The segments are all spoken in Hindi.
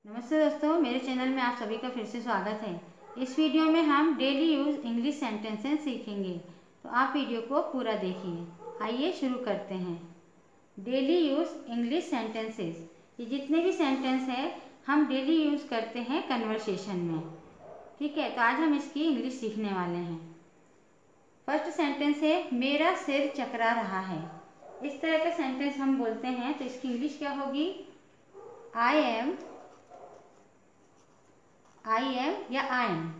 नमस्ते दोस्तों, मेरे चैनल में आप सभी का फिर से स्वागत है। इस वीडियो में हम डेली यूज इंग्लिश सेंटेंसेस सीखेंगे, तो आप वीडियो को पूरा देखिए। आइए शुरू करते हैं। डेली यूज इंग्लिश सेंटेंसेस, ये जितने भी सेंटेंस हैं हम डेली यूज़ करते हैं कन्वर्सेशन में। ठीक है, तो आज हम इसकी इंग्लिश सीखने वाले हैं। फर्स्ट सेंटेंस है, मेरा सिर चकरा रहा है। इस तरह का सेंटेंस हम बोलते हैं तो इसकी इंग्लिश क्या होगी? आई एम या I am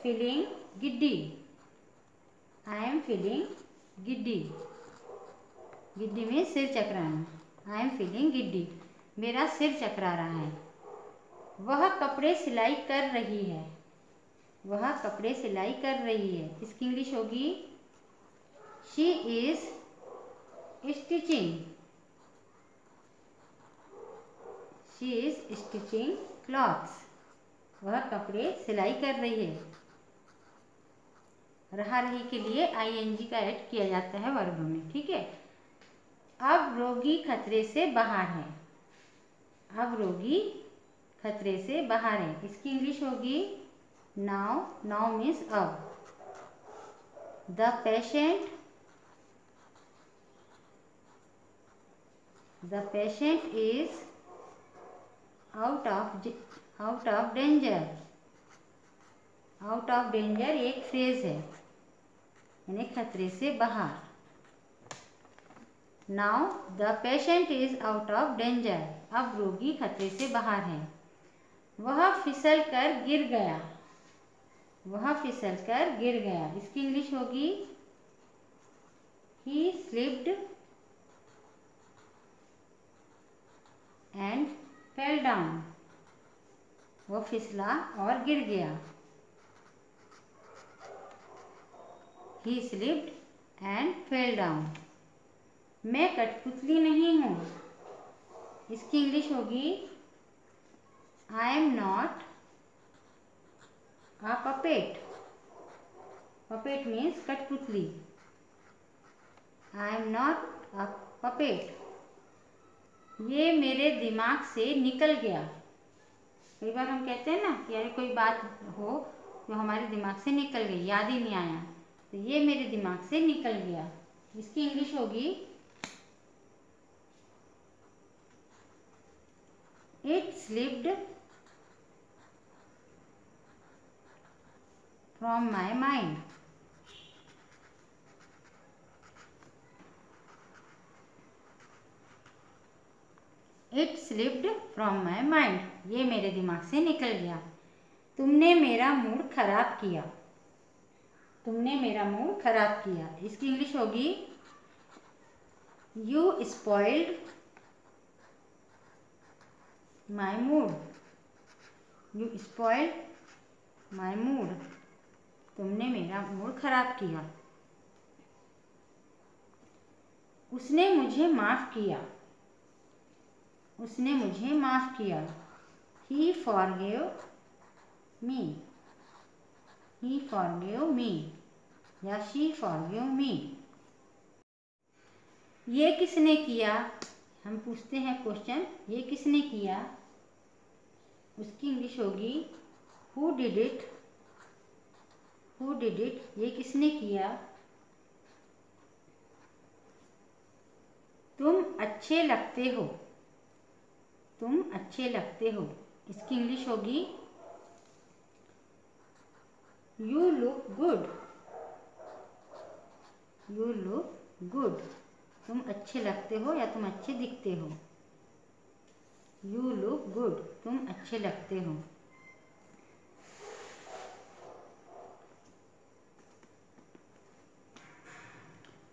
feeling giddy. I am feeling giddy. Giddy में सिर चकराना। आई एम फीलिंग गिड्डी, मेरा सिर चकरा रहा है। वह कपड़े सिलाई कर रही है। वह कपड़े सिलाई कर रही है, इसकी इंग्लिश होगी she is stitching. She is stitching clothes. वह कपड़े सिलाई कर रही है। रहा रही के लिए आईएनजी का ऐड किया जाता है वर्ब में। ठीक है, अब रोगी खतरे से बाहर है। अब रोगी खतरे से बाहर है, इसकी इंग्लिश होगी नाउ। नाउ मीन्स अब। The patient is out of danger. Out of danger एक फ्रेज है, यानी खतरे से बाहर। Now the patient is out of danger, अब रोगी खतरे से बाहर है। वह फिसल कर गिर गया। वह फिसल कर गिर गया, इसकी इंग्लिश होगी he slipped and fell down. वो फिसला और गिर गया। He slipped and fell down. मैं कठपुतली नहीं हूँ, इसकी इंग्लिश होगी I am not a puppet. Puppet means कठपुतली। I am not a puppet. ये मेरे दिमाग से निकल गया। कई बार हम कहते हैं ना कि यार कोई बात हो जो हमारे दिमाग से निकल गई, याद ही नहीं आया, तो ये मेरे दिमाग से निकल गया, इसकी इंग्लिश होगी it slipped from my mind. It slipped from my mind, ये मेरे दिमाग से निकल गया। तुमने मेरा मूड खराब किया। तुमने मेरा मूड खराब किया, इसकी इंग्लिश होगी you spoiled my mood. You spoiled my mood, तुमने मेरा मूड खराब किया। उसने मुझे माफ किया। उसने मुझे माफ किया। ही फॉरगेव मी। ही फॉरगेव मी या शी फॉरगेव मी। ये किसने किया? हम पूछते हैं क्वेश्चन, ये किसने किया? उसकी इंग्लिश होगी who did it. Who did it, ये किसने किया? तुम अच्छे लगते हो। तुम अच्छे लगते हो, इसकी इंग्लिश होगी you look good. You look good, तुम अच्छे लगते हो या तुम अच्छे दिखते हो। यू लुक गुड, तुम अच्छे लगते हो।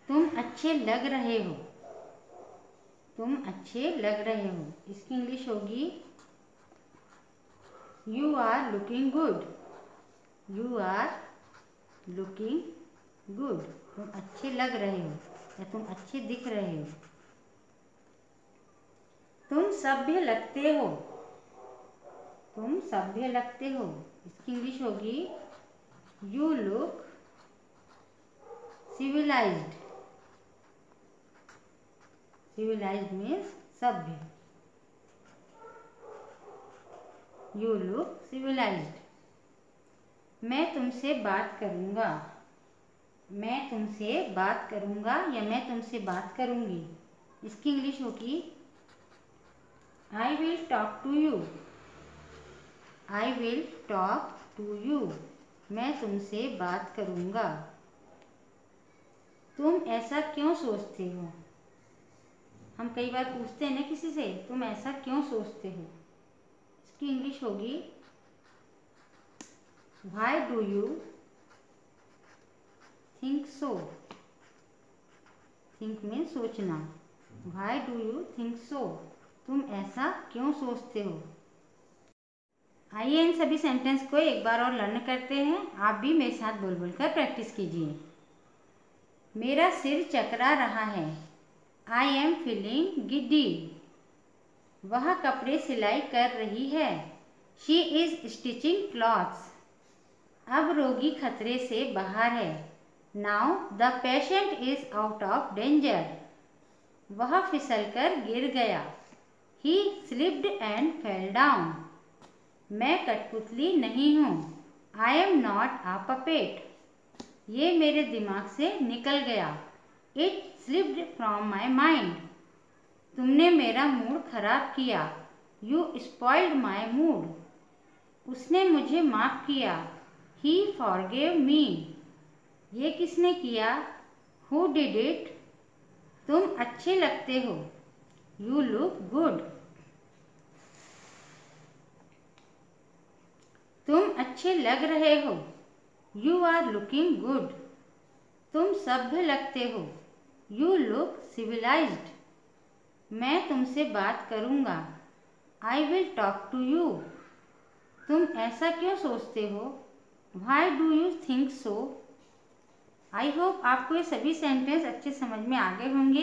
तुम अच्छे लग रहे हो। तुम अच्छे लग रहे हो, इसकी इंग्लिश होगी you are looking good. You are looking good, तुम अच्छे लग रहे हो या तुम अच्छे दिख रहे हो। तुम सभ्य लगते हो। तुम सभ्य लगते हो, इसकी इंग्लिश होगी you look civilized. Civilized means सभ्य। You look civilized. मैं तुमसे बात करूँगा, मैं तुमसे बात करूँगा या मैं तुमसे बात करूँगी, इसकी इंग्लिश होगी I will talk to you. I will talk to you, मैं तुमसे बात करूँगा। तुम ऐसा क्यों सोचते हो? हम कई बार पूछते हैं ना किसी से, तुम ऐसा क्यों सोचते हो, इसकी इंग्लिश होगी Why do you think so? Think means सोचना। Why do you think so? तुम ऐसा क्यों सोचते हो? आइए इन सभी सेंटेंस को एक बार और लर्न करते हैं। आप भी मेरे साथ बोल बोल कर प्रैक्टिस कीजिए। मेरा सिर चकरा रहा है। I am feeling giddy. वह कपड़े सिलाई कर रही है। She is stitching clothes. अब रोगी खतरे से बाहर है। Now the patient is out of danger. वह फिसलकर गिर गया। He slipped and fell down. मैं कठपुतली नहीं हूँ। I am not a puppet. ये मेरे दिमाग से निकल गया। It slipped from my mind. तुमने मेरा मूड खराब किया। You spoiled my mood. उसने मुझे माफ़ किया। He forgave me. ये किसने किया? Who did it? तुम अच्छे लगते हो। You look good. तुम अच्छे लग रहे हो। You are looking good. तुम सभ्य लगते हो। You look civilized. मैं तुमसे बात करूँगा। I will talk to you. तुम ऐसा क्यों सोचते हो? Why do you think so? I hope आपको ये सभी सेंटेंस अच्छे समझ में आ गए होंगे।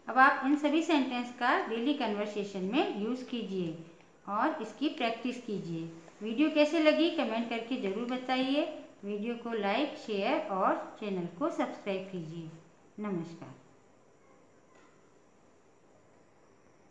अब आप इन सभी सेंटेंस का डेली कन्वर्सेशन में यूज़ कीजिए और इसकी प्रैक्टिस कीजिए। वीडियो कैसे लगी कमेंट करके ज़रूर बताइए। वीडियो को लाइक, शेयर और चैनल को सब्सक्राइब कीजिए। नमस्कार।